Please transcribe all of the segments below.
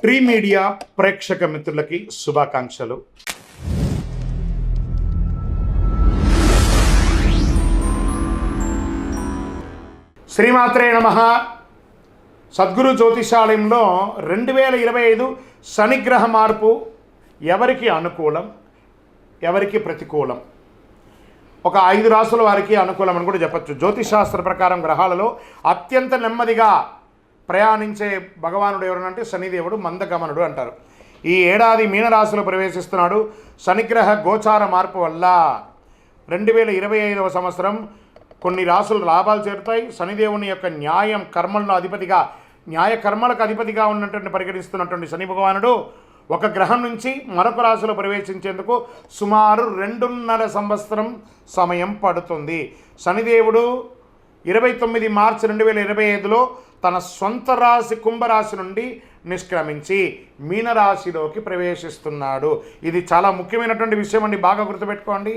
Tree media ప్రేక్షక మిత్రులకి శుభాకాంక్షలు. శ్రీమాత్రే నమః. సద్గురు జ్యోతిషాలయంలో 2025 శనిగ్రహ మార్పు ఎవరికి అనుకూలం, ఎవరికి ప్రతికూలం? ఒక 5 రాసుల వారికి అనుకూలం అని కూడా చెప్పచ్చు. జ్యోతిషాస్త్ర ప్రకారం గ్రహాలలో అత్యంత నెమ్మదిగా ప్రయాణించే భగవానుడు ఎవరనంటే శనిదేవుడు, మందగమనుడు అంటారు. ఈ ఏడాది మీనరాశిలో ప్రవేశిస్తున్నాడు. శనిగ్రహ గోచార మార్పు వల్ల 2025వ సంవత్సరం కొన్ని రాసులు లాభాలు చేరుతాయి. శనిదేవుని యొక్క న్యాయం కర్మలను అధిపతిగా, న్యాయ కర్మలకు అధిపతిగా ఉన్నటువంటి పరిగణిస్తున్నటువంటి శని భగవానుడు ఒక గ్రహం నుంచి మరొక రాశిలో ప్రవేశించేందుకు సుమారు 2.5 సంవత్సరం సమయం పడుతుంది. శనిదేవుడు 29 మార్చి 2025లో తన సొంత రాశి కుంభరాశి నుండి నిష్క్రమించి మీనరాశిలోకి ప్రవేశిస్తున్నాడు. ఇది చాలా ముఖ్యమైనటువంటి విషయం అండి, బాగా గుర్తుపెట్టుకోండి.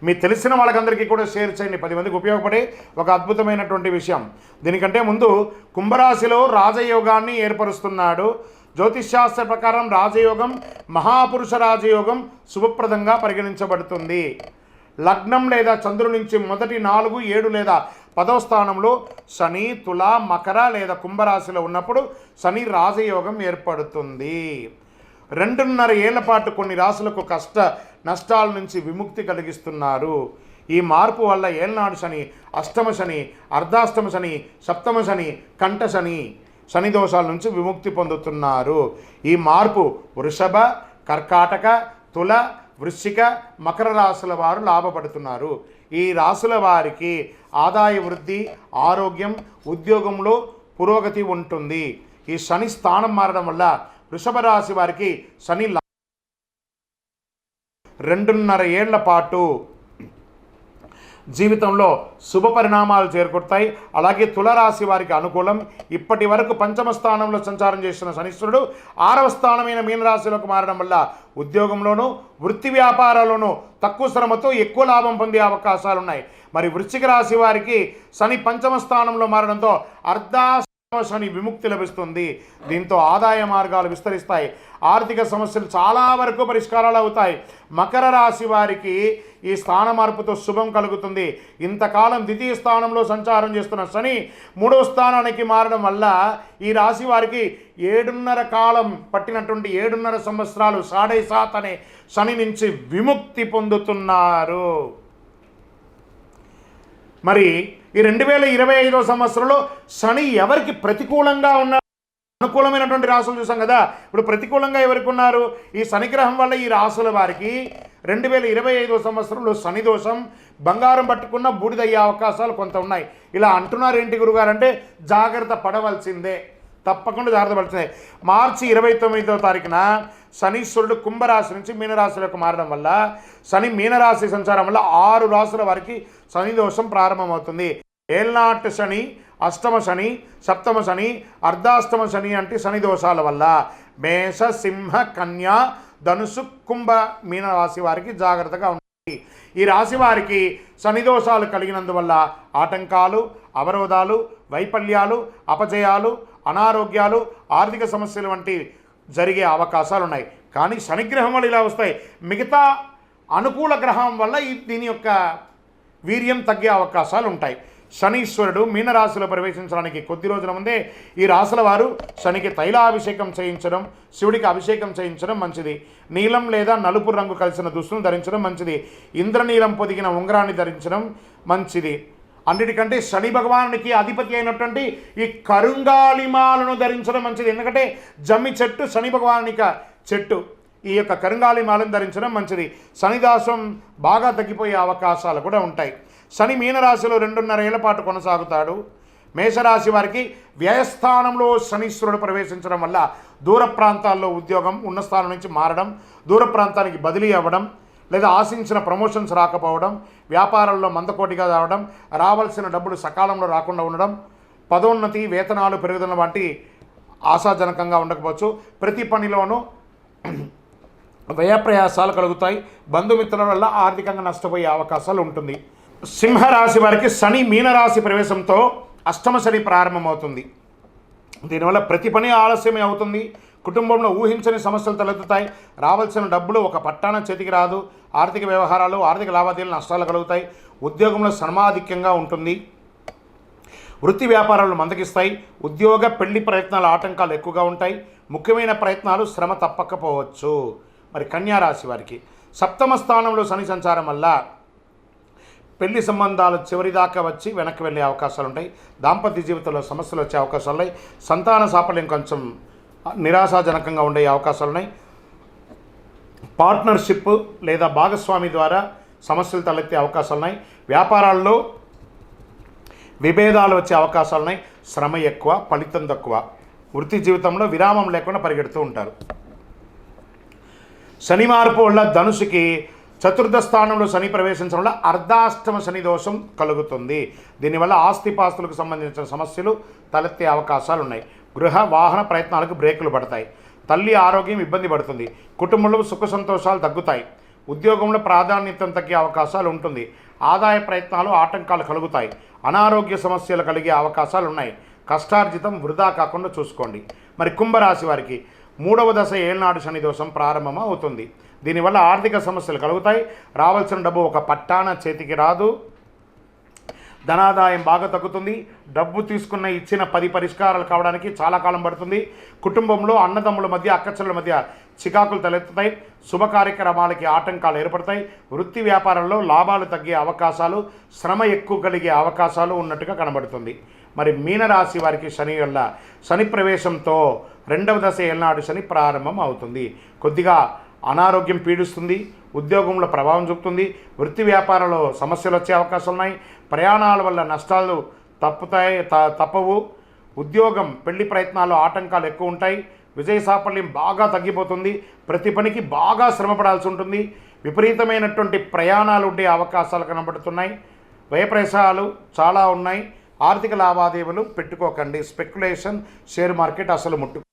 మీ తెలిసిన వాళ్ళకందరికీ కూడా షేర్ చేయండి, 10 మందికి ఉపయోగపడే ఒక అద్భుతమైనటువంటి విషయం. దీనికంటే ముందు కుంభరాశిలో రాజయోగాన్ని ఏర్పరుస్తున్నాడు. జ్యోతిష్శాస్త్ర ప్రకారం రాజయోగం మహాపురుష రాజయోగం శుభప్రదంగా పరిగణించబడుతుంది. లగ్నం లేదా చంద్రుడి నుంచి మొదటి 4, 7 లేదా 10వ స్థానంలో శని తుల మకర లేదా కుంభరాశిలో ఉన్నప్పుడు శని రాజయోగం ఏర్పడుతుంది. 2.5 ఏళ్ల పాటు కొన్ని రాశులకు కష్ట నష్టాల నుంచి విముక్తి కలిగిస్తున్నారు. ఈ మార్పు వల్ల ఏళ్నాడు శని, అష్టమ శని, అర్ధాష్టమ శని, సప్తమ శని, కంఠ శని, శని దోషాల నుంచి విముక్తి పొందుతున్నారు. ఈ మార్పు వృషభ, కర్కాటక, తుల, వృశ్చిక, మకర రాశుల వారు లాభపడుతున్నారు. ఈ రాశుల వారికి ఆదాయ వృద్ధి, ఆరోగ్యం, ఉద్యోగంలో పురోగతి ఉంటుంది. ఈ శని స్థానం మారడం వల్ల వృషభ రాశి వారికి శని 2.5 ఏళ్ల పాటు జీవితంలో శుభ పరిణామాలు చేకూరుతాయి. అలాగే తులరాశి వారికి అనుకూలం. ఇప్పటి వరకు 5వ స్థానంలో సంచారం చేస్తున్న శనీశ్వరుడు 6వ స్థానమైన మీనరాశిలోకి మారడం వల్ల ఉద్యోగంలోనూ వృత్తి వ్యాపారాల్లోనూ తక్కువ శ్రమతో ఎక్కువ లాభం పొందే అవకాశాలు ఉన్నాయి. మరి వృశ్చిక రాశి వారికి శని 5వ స్థానంలో మారడంతో శని విముక్తి లభిస్తుంది. దీంతో ఆదాయ మార్గాలు విస్తరిస్తాయి. ఆర్థిక సమస్యలు చాలా వరకు పరిష్కారాలు అవుతాయి. మకర రాశి వారికి ఈ స్థాన మార్పుతో శుభం కలుగుతుంది. ఇంతకాలం ద్వితీయ స్థానంలో సంచారం చేస్తున్న శని 3వ స్థానానికి మారడం వల్ల ఈ రాశి వారికి 7.5 కాలం పట్టినటువంటి 7.5 సంవత్సరాలు 7.5 అనే శని నుంచి విముక్తి పొందుతున్నారు. మరి ఈ 2025వ సంవత్సరంలో శని ఎవరికి ప్రతికూలంగా ఉన్నారు? అనుకూలమైనటువంటి రాశులు చూసాం కదా. ఇప్పుడు ప్రతికూలంగా ఎవరికి ఉన్నారు? ఈ శనిగ్రహం వల్ల ఈ రాశుల వారికి 2025వ సంవత్సరంలో శని దోషం, బంగారం పట్టుకున్న బూడిదయ్యే అవకాశాలు కొంత ఉన్నాయి. ఇలా అంటున్నారు ఏంటి గురుగారు అంటే జాగ్రత్త పడవలసిందే, తప్పకుండా జాగ్రత్త పడాల్సిందే. మార్చి 29వ తారీఖున శనీశ్వరుడు కుంభరాశి నుంచి మీనరాశిలోకి మారడం వల్ల శని మీనరాశి సంచారం వల్ల 6 రాశుల వారికి శని దోషం ప్రారంభమవుతుంది. ఏళ్నాటి శని, అష్టమ శని, సప్తమ శని, అర్ధాష్టమ శని అంటే శని దోషాల వల్ల మేష, సింహ, కన్యా, ధనుసు, కుంభ, మీన రాశి వారికి జాగ్రత్తగా ఉంటుంది. ఈ రాశి వారికి శని దోషాలు కలిగినందువల్ల ఆటంకాలు, అవరోధాలు, వైఫల్యాలు, అపజయాలు, అనారోగ్యాలు, ఆర్థిక సమస్యలు వంటి జరిగే అవకాశాలు ఉన్నాయి. కానీ శనిగ్రహం వల్ల ఇలా వస్తాయి. మిగతా అనుకూల గ్రహం వల్ల దీని యొక్క వీర్యం తగ్గే అవకాశాలు ఉంటాయి. శనీశ్వరుడు మీనరాశిలో ప్రవేశించడానికి కొద్ది రోజుల ముందే ఈ రాశుల వారు శనికి తైలాభిషేకం చేయించడం, శివుడికి అభిషేకం చేయించడం మంచిది. నీలం లేదా నలుపు రంగు కలిసిన దుస్తులను ధరించడం మంచిది. ఇంద్రనీలం పొదిగిన ఉంగరాన్ని ధరించడం మంచిది. అన్నిటికంటే శని భగవానునికి అధిపతి అయినటువంటి ఈ కరుంగాలిమాలను ధరించడం మంచిది. ఎందుకంటే జమ్మి చెట్టు శని భగవానునిక చెట్టు. ఈ యొక్క కరుంగాలిమాలను ధరించడం మంచిది. శనిదాసం బాగా తగ్గిపోయే అవకాశాలు కూడా ఉంటాయి. శని మీనరాశిలో 2.5 ఏళ్ల పాటు కొనసాగుతాడు. మేషరాశి వారికి వ్యయస్థానంలో శనీశ్వరుడు ప్రవేశించడం వల్ల దూర ప్రాంతాల్లో ఉద్యోగం ఉన్న స్థానం నుంచి మారడం, దూర ప్రాంతానికి బదిలీ అవ్వడం, లేదా ఆశించిన ప్రమోషన్స్ రాకపోవడం, వ్యాపారాల్లో మందకోటిగా రావడం, రావాల్సిన డబ్బులు సకాలంలో రాకుండా ఉండడం, పదోన్నతి, వేతనాలు పెరుగుదల వంటి ఆశాజనకంగా ఉండకపోవచ్చు. ప్రతి పనిలోనూ వ్యయప్రయాసాలు కలుగుతాయి. బంధుమిత్రుల వల్ల ఆర్థికంగా నష్టపోయే అవకాశాలు ఉంటుంది. సింహరాశి వారికి శని మీనరాశి ప్రవేశంతో అష్టమ శని ప్రారంభమవుతుంది. దీనివల్ల ప్రతి పని ఆలస్యమే అవుతుంది. కుటుంబంలో ఊహించని సమస్యలు తలెత్తుతాయి. రావాల్సిన డబ్బులు ఒక పట్టాన చేతికి రాదు. ఆర్థిక వ్యవహారాలు, ఆర్థిక లావాదేవీలు నష్టాలు కలుగుతాయి. ఉద్యోగంలో శ్రమాధిక్యంగా ఉంటుంది. వృత్తి వ్యాపారాలు మందగిస్తాయి. ఉద్యోగ పెళ్లి ప్రయత్నాల ఆటంకాలు ఎక్కువగా ఉంటాయి. ముఖ్యమైన ప్రయత్నాలు శ్రమ తప్పకపోవచ్చు. మరి కన్యా రాశి వారికి సప్తమ స్థానంలో శని సంచారం వల్ల పెళ్లి సంబంధాలు చివరిదాకా వచ్చి వెనక్కి వెళ్ళే అవకాశాలు ఉంటాయి. దాంపత్య జీవితంలో సమస్యలు వచ్చే అవకాశాలు ఉన్నాయి. సంతాన సాఫల్యం కొంచెం నిరాశాజనకంగా ఉండే అవకాశాలు ఉన్నాయి. పార్ట్నర్షిప్ లేదా భాగస్వామి ద్వారా సమస్యలు తలెత్తే అవకాశాలు ఉన్నాయి. వ్యాపారాల్లో విభేదాలు వచ్చే అవకాశాలు ఉన్నాయి. శ్రమ ఎక్కువ, ఫలితం తక్కువ. వృత్తి జీవితంలో విరామం లేకుండా పరిగెడుతూ ఉంటారు. శని మార్పు వల్ల ధనుసుకి చతుర్థ స్థానంలో శని ప్రవేశించడం వల్ల అర్ధాష్టమ శని దోషం కలుగుతుంది. దీనివల్ల ఆస్తిపాస్తులకు సంబంధించిన సమస్యలు తలెత్తే అవకాశాలు ఉన్నాయి. గృహ వాహన ప్రయత్నాలకు బ్రేకులు పడతాయి. తల్లి ఆరోగ్యం ఇబ్బంది పడుతుంది. కుటుంబంలో సుఖ సంతోషాలు తగ్గుతాయి. ఉద్యోగంలో ప్రాధాన్యత తగ్గే అవకాశాలు ఉంటుంది. ఆదాయ ప్రయత్నాలు ఆటంకాలు కలుగుతాయి. అనారోగ్య సమస్యలు కలిగే అవకాశాలు ఉన్నాయి. కష్టార్జితం వృధా కాకుండా చూసుకోండి. మరి కుంభరాశి వారికి 3వ దశ ఏళ్నాడు శని దోషం ప్రారంభం అవుతుంది. దీనివల్ల ఆర్థిక సమస్యలు కలుగుతాయి. రావాల్సిన డబ్బు ఒక పట్టాన చేతికి రాదు. ధనాదాయం బాగా తగ్గుతుంది. డబ్బు తీసుకున్న ఇచ్చిన 10 పరిష్కారాలు కావడానికి చాలా కాలం పడుతుంది. కుటుంబంలో అన్నదమ్ముల మధ్య, అక్కచెల్లెల మధ్య చికాకులు తలెత్తుతాయి. శుభ కార్యక్రమాలకి ఆటంకాలు ఏర్పడతాయి. వృత్తి వ్యాపారంలో లాభాలు తగ్గే అవకాశాలు, శ్రమ ఎక్కువ కలిగే అవకాశాలు ఉన్నట్టుగా కనబడుతుంది. మరి మీనరాశి వారికి శని వల్ల శని ప్రవేశంతో 2వ దశ ఏళ్నాడు శని ప్రారంభం అవుతుంది. కొద్దిగా అనారోగ్యం పీడిస్తుంది. ఉద్యోగంలో ప్రభావం చూపుతుంది. వృత్తి వ్యాపారంలో సమస్యలు వచ్చే అవకాశాలు ఉన్నాయి. ప్రయాణాల వల్ల నష్టాలు తప్పవు. ఉద్యోగం, పెళ్లి ప్రయత్నాలు ఆటంకాలు ఎక్కువ ఉంటాయి. విజయ సాఫల్యం బాగా తగ్గిపోతుంది. ప్రతి పనికి బాగా శ్రమపడాల్సి ఉంటుంది. విపరీతమైనటువంటి ప్రయాణాలు ఉండే అవకాశాలు కనబడుతున్నాయి. వ్యయప్రయాసాలు చాలా ఉన్నాయి. ఆర్థిక లావాదేవీలు పెట్టుకోకండి. స్పెక్యులేషన్, షేర్ మార్కెట్ అసలు ముట్టు